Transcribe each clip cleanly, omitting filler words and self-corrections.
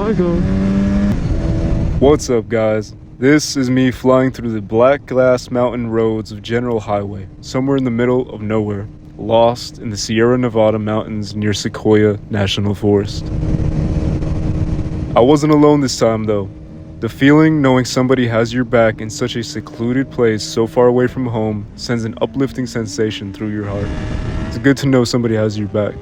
bike off. What's up, guys? This is me flying through the black glass mountain roads of General Highway, somewhere in the middle of nowhere, lost in the Sierra Nevada mountains near Sequoia National Forest. I wasn't alone this time though. The feeling knowing somebody has your back in such a secluded place so far away from home sends an uplifting sensation through your heart. It's good to know somebody has your back.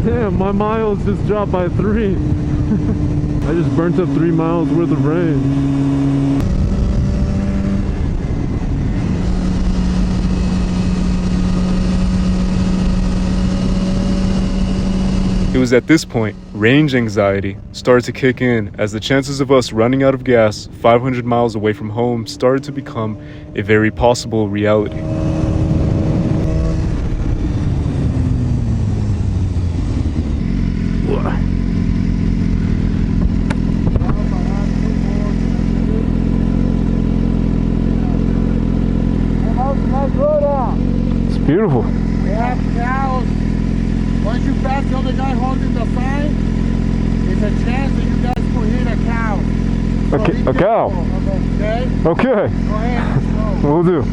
Damn, my miles just dropped by 3. I just burnt up 3 miles worth of range. It was at this point, range anxiety started to kick in as the chances of us running out of gas 500 miles away from home started to become a very possible reality. It's beautiful. We have cows. Once you pass the other guy holding the sign, there's a chance that you guys could hit a cow. Okay, a cow. Okay? Okay. Go ahead. We'll do.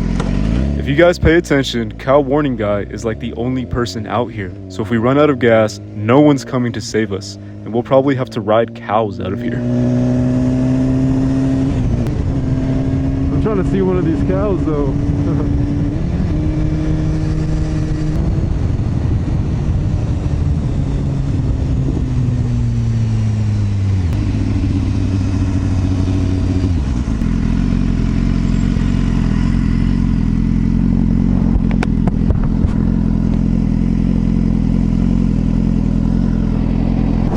If you guys pay attention, Cow Warning Guy is like the only person out here. So if we run out of gas, no one's coming to save us, and we'll probably have to ride cows out of here. I'm trying to see one of these cows though.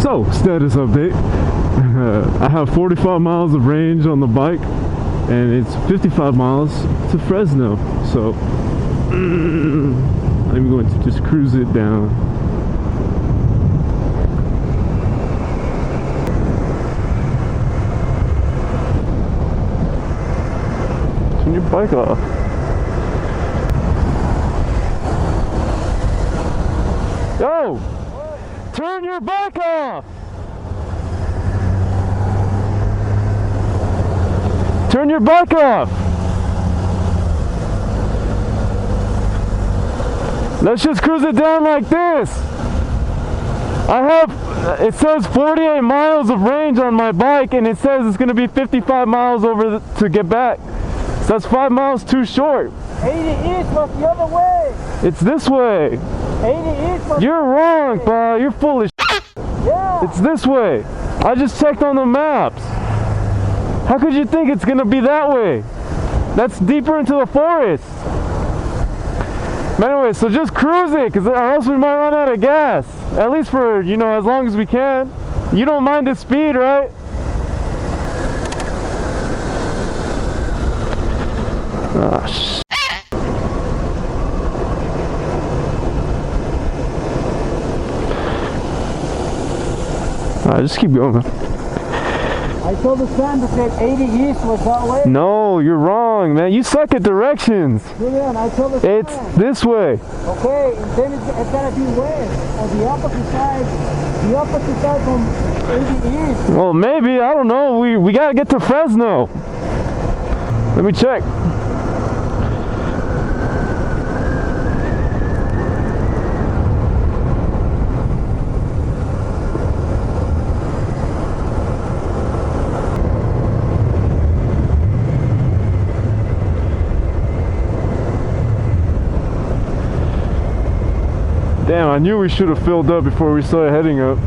So, status update. I have 45 miles of range on the bike and it's 55 miles to Fresno. So, I'm going to just cruise it down. Turn your bike off. Yo! Turn your bike off! Turn your bike off! Let's just cruise it down like this. It says 48 miles of range on my bike and it says it's gonna be 55 miles to get back. So that's 5 miles too short. 80 east was the other way. It's this way. 80 east was. You're wrong, pal. You're full of shit. Yeah. It's this way. I just checked on the maps. How could you think it's gonna be that way? That's deeper into the forest. But anyway, so just cruise it, or else we might run out of gas. At least for, as long as we can. You don't mind the speed, right? Ah, shit. Alright, just keep going, man. I told the sign that said 80 east was that way. No, you're wrong, man. You suck at directions. Julian, I told the sign. It's this way. Okay, and then it's gotta be west, on the opposite side from 80 east. Well, maybe, I don't know. We gotta get to Fresno. Let me check. Damn, I knew we should have filled up before we started heading up.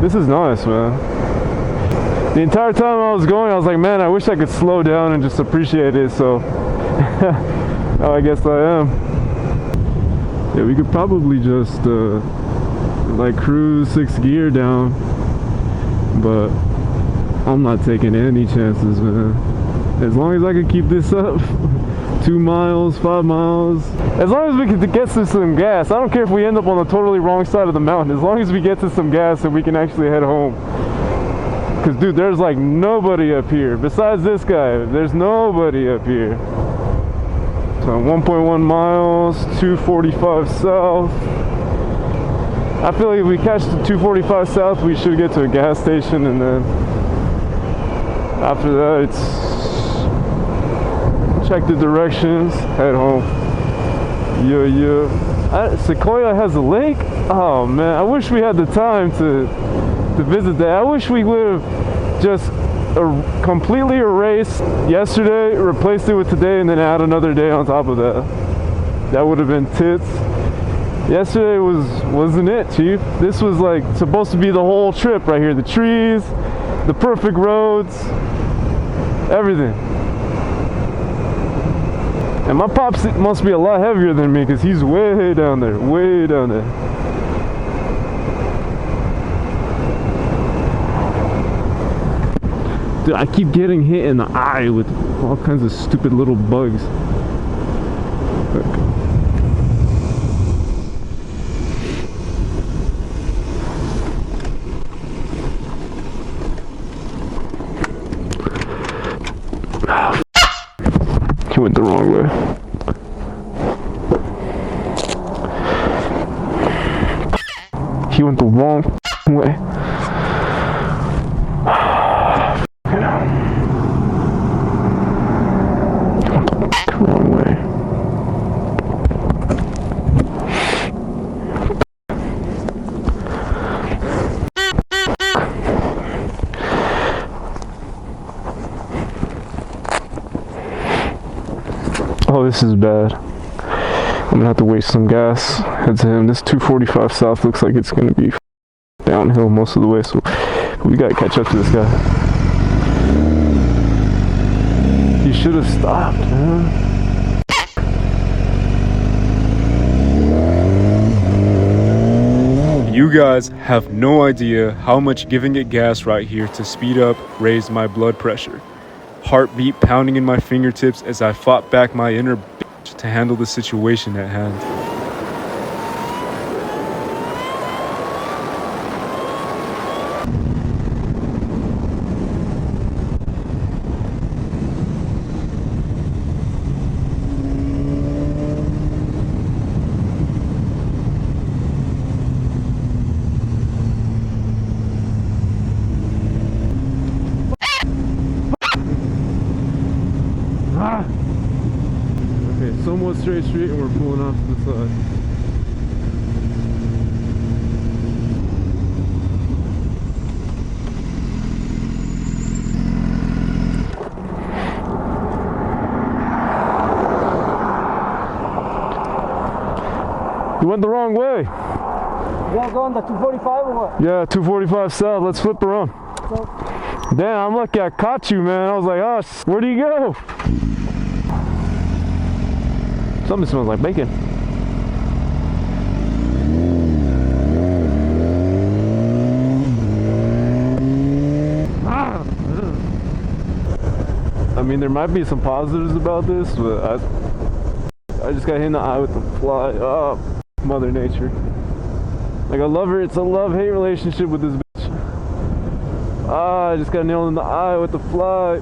This is nice, man. The entire time I was going, I was like, man, I wish I could slow down and just appreciate it, so now I guess I am. Yeah, we could probably just like cruise 6th gear down, but I'm not taking any chances, man. As long as I can keep this up, 2 miles, 5 miles. As long as we can get to some gas. I don't care if we end up on the totally wrong side of the mountain. As long as we get to some gas and we can actually head home. Because, dude, there's like nobody up here. Besides this guy, there's nobody up here. So 1.1 miles, 245 south. I feel like if we catch the 245 south, we should get to a gas station, and then after that, it's check the directions, head home. Yeah. Sequoia has a lake? Oh man, I wish we had the time to visit that. I wish we would have just completely erased yesterday, replaced it with today, and then add another day on top of that. That would have been tits. Yesterday wasn't it, Chief. This was like supposed to be the whole trip right here. The trees, the perfect roads, everything. And my pops must be a lot heavier than me because he's way down there, way down there. Dude, I keep getting hit in the eye with all kinds of stupid little bugs. He went the wrong way. He went the wrong way. Wrong way. Oh, this is bad. I'm gonna have to waste some gas. Head to him. This 245 south looks like it's gonna be downhill most of the way, so we gotta catch up to this guy. You should have stopped, man. You guys have no idea how much giving it gas right here to speed up raised my blood pressure. Heartbeat pounding in my fingertips as I fought back my inner bitch to handle the situation at hand. Okay, somewhat straight street, and we're pulling off to the side. You went the wrong way. You guys go on the 245 or what? Yeah, 245 south. Let's flip around. So, Damn, I'm lucky I caught you, man. I was like, oh, where do you go? Something smells like bacon. I mean, there might be some positives about this, but I just got hit in the eye with the fly. Oh, Mother Nature. Like, I love her. It's a love-hate relationship with this bitch. I just got nailed in the eye with the fly.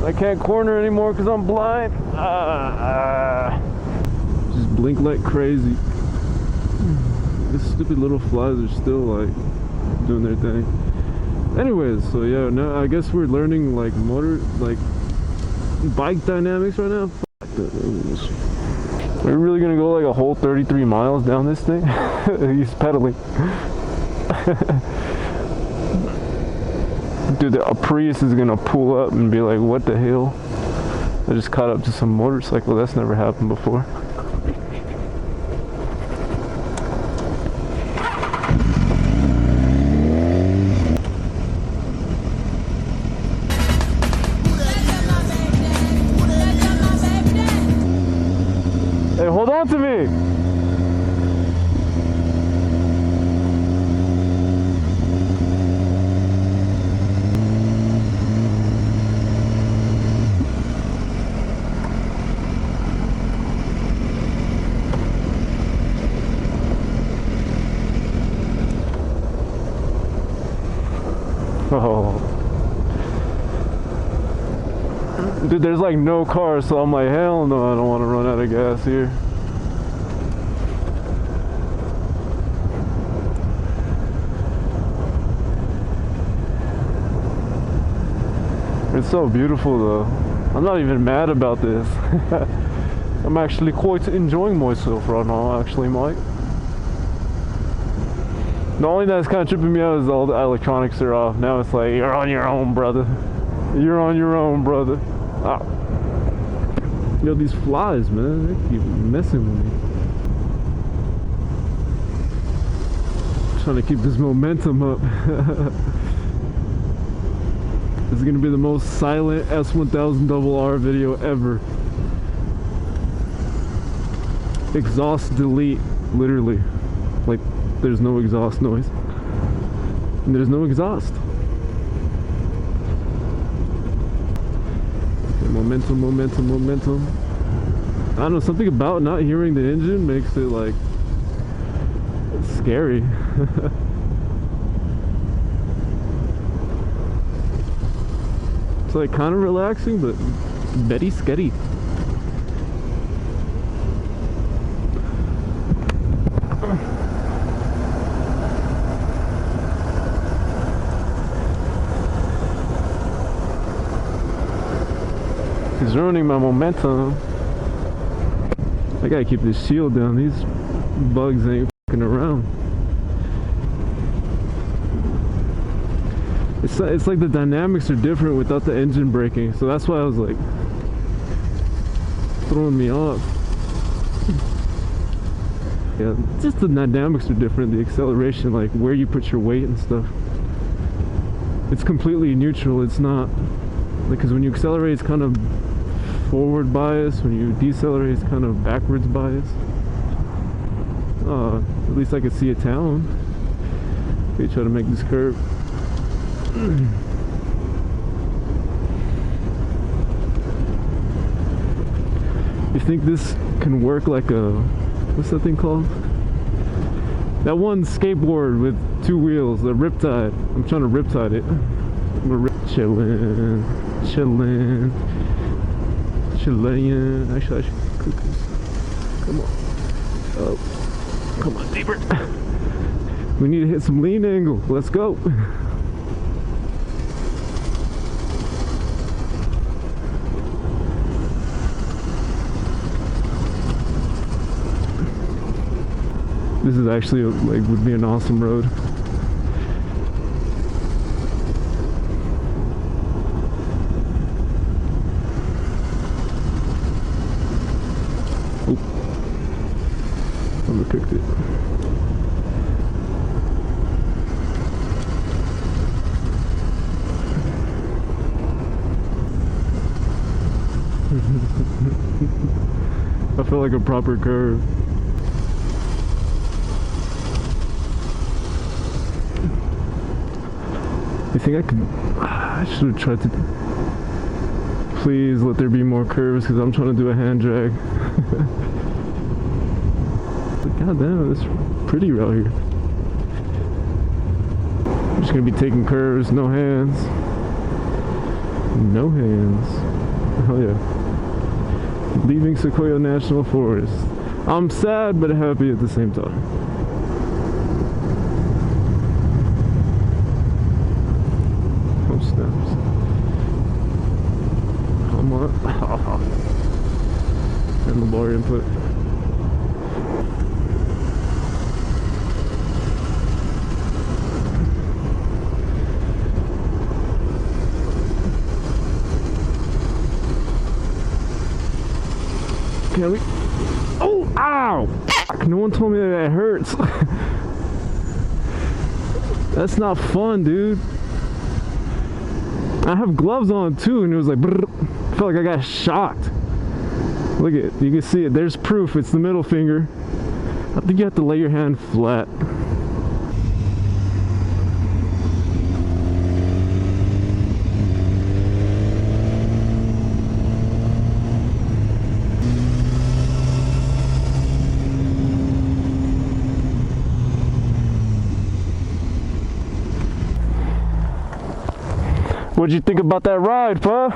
I can't corner anymore because I'm blind. Just blink like crazy. These stupid little flies are still like doing their thing. Anyways, so yeah, now I guess we're learning like bike dynamics right now. We're really gonna go like a whole 33 miles down this thing? He's pedaling. Dude, a Prius is gonna pull up and be like, what the hell? I just caught up to some motorcycle. That's never happened before. Hey, hold on to me! Oh. Dude, there's like no cars, so I'm like, hell no, I don't want to run out of gas here. It's so beautiful though. I'm not even mad about this. I'm actually quite enjoying myself right now, actually, Mike. The only thing that's kind of tripping me out is all the electronics are off. Now it's like, you're on your own, brother. You're on your own, brother. Ah. Yo, these flies, man, they keep messing with me. Trying to keep this momentum up. This is gonna be the most silent S1000RR video ever. Exhaust delete, literally. Like, there's no exhaust noise. And there's no exhaust. Okay, momentum, momentum, momentum. I don't know, something about not hearing the engine makes it like scary. It's like kind of relaxing, but very scary. He's ruining my momentum. I gotta keep this shield down. These bugs ain't fucking around. It's like the dynamics are different without the engine braking, so that's why I was like throwing me off. Yeah, just the dynamics are different. The acceleration, like where you put your weight and stuff, it's completely neutral. It's not like, because when you accelerate, it's kind of forward bias. When you decelerate, it's kind of backwards bias. At least I could see a town. Okay, try to make this curve. You think this can work like a, what's that thing called? That one skateboard with two wheels, the riptide. I'm trying to riptide it. Chillin', chillin', chillin'. Actually, I should cook this. Come on. Oh, come on, neighbor. We need to hit some lean angle. Let's go. This is actually like would be an awesome road. Oh, overcooked it. I feel like a proper curve. You think I could? I should have tried to. Please let there be more curves, because I'm trying to do a hand drag. But goddamn, it's pretty out here. I'm just gonna be taking curves, no hands. No hands. Oh yeah. Leaving Sequoia National Forest. I'm sad but happy at the same time. Handlebar input. Can we? Oh, ow! No one told me that it hurts. That's not fun, dude. I have gloves on too, and it was like, brrr. I felt like I got shocked. Look at it, you can see it, there's proof, it's the middle finger. I think you have to lay your hand flat. What'd you think about that ride, pa?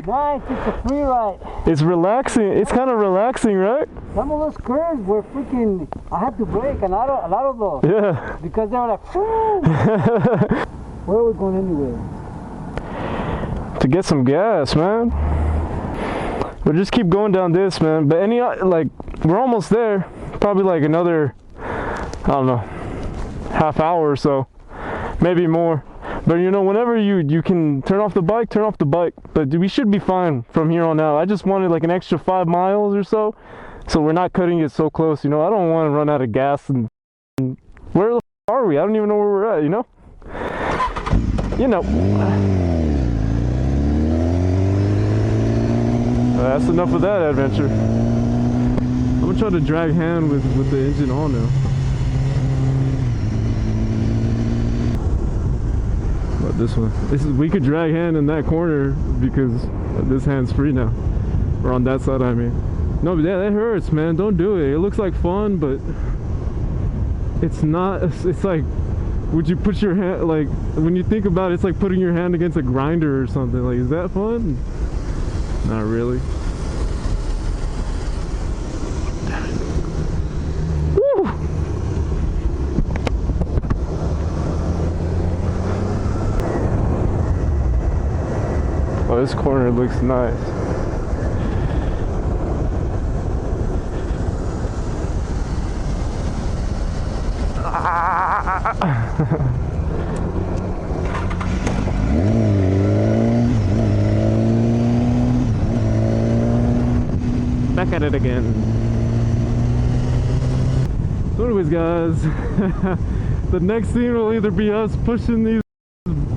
Nice, it's a free ride. It's relaxing. It's kind of relaxing, right? Some of those curves were freaking, I had to brake a lot of those. Yeah. Because they were like, whoo! Where are we going anyway? To get some gas, man. We'll just keep going down this, man. But like, we're almost there. Probably like another, I don't know, half hour or so. Maybe more. But you know, whenever you can turn off the bike, turn off the bike. But we should be fine from here on out. I just wanted like an extra 5 miles or so we're not cutting it so close. You know, I don't want to run out of gas. And where the f are we? I don't even know where we're at, you know? You know. That's enough of that adventure. I'm gonna try to drag hand with the engine on now. But this one, we could drag hand in that corner because this hand's free now. Or on that side, I mean. No, but yeah, that hurts, man. Don't do it. It looks like fun, but it's not. It's like, would you put your hand, like, when you think about it, it's like putting your hand against a grinder or something. Like, is that fun? Not really. Woo! Oh, this corner looks nice. Back at it again. So anyways, guys, the next scene will either be us pushing these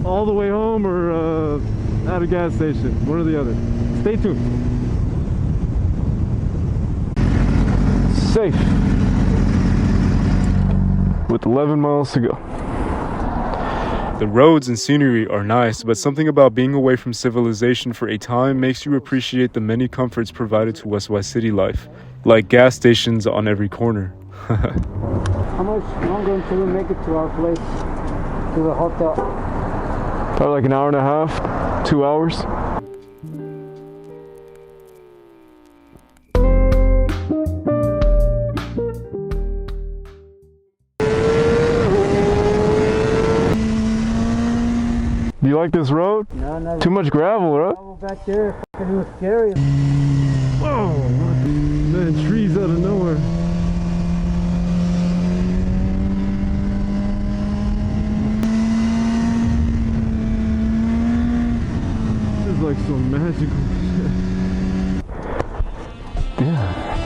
all the way home or at a gas station, one or the other. Stay tuned. Safe with 11 miles to go. The roads and scenery are nice, but something about being away from civilization for a time makes you appreciate the many comforts provided to West City life, like gas stations on every corner. How much longer until we make it to our place, to the hotel? Probably like an hour and a half, 2 hours. Do you like this road? No, no. Too much gravel, right? Gravel back there, it was scary. Whoa, man, trees out of nowhere. This is like some magical shit. Yeah.